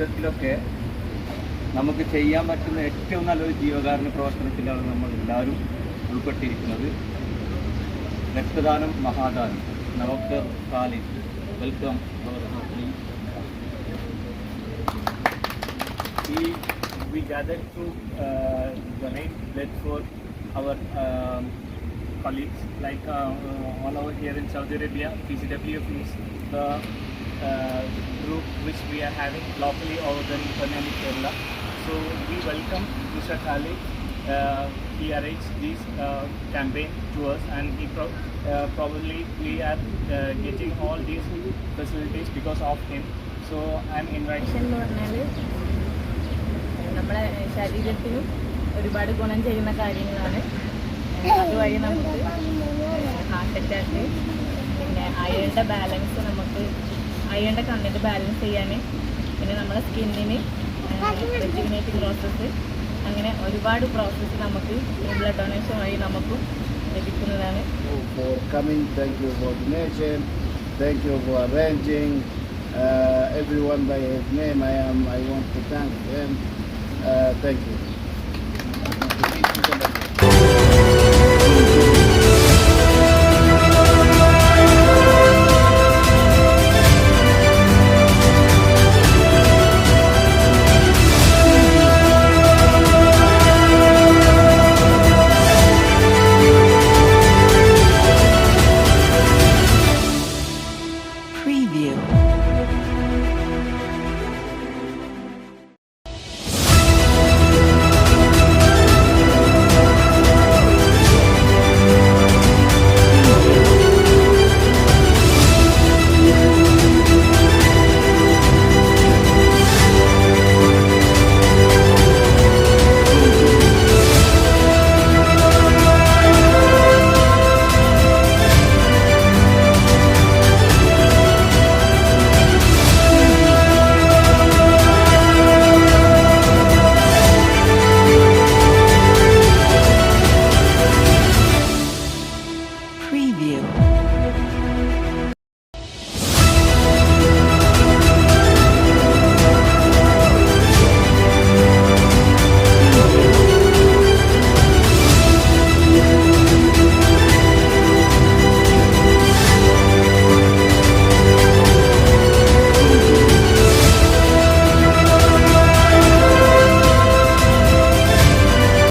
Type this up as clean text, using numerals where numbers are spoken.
ജീവിതത്തിലൊക്കെ നമുക്ക് ചെയ്യാൻ പറ്റുന്ന ഏറ്റവും നല്ലൊരു ജീവകാരുണ്യ പ്രവർത്തനത്തിലാണ് നമ്മൾ എല്ലാവരും ഉൾപ്പെട്ടിരിക്കുന്നത്. രക്തദാനം മഹാദാനം. Doctor Khalid, welcome. We gathered to donate blood for our colleagues, like all over here in Saudi Arabia. PCWF is the group which we are having locally over there in Pannani, Kerala. So we welcome Mr. Khalid. He arranged this campaign to us, and he probably we are getting all these facilities because of him. So I'm inviting. നമ്മുടെ ശരീരത്തിനും ഒരുപാട് ഗുണം ചെയ്യുന്ന കാര്യങ്ങളാണ്. അതുവഴി നമുക്ക് heart attack, പിന്നെ അയണിൻ്റെ balance, നമുക്ക് അയണിൻ്റെ കണ്ണിൻ്റെ ബാലൻസ് ചെയ്യാൻ, പിന്നെ നമ്മുടെ സ്കിന്നിന് റെജുവിനേറ്റിംഗ് പ്രോസസ്സ്, അങ്ങനെ ഒരുപാട് പ്രോസസ്സ് നമുക്ക് ഈ ബ്ലഡ് ഡൊണേഷൻ വഴി നമുക്ക് ലഭിക്കുന്നതാണ്. For coming, thank you for donation, thank you for arranging everyone by his name. I want to thank them. Thank you.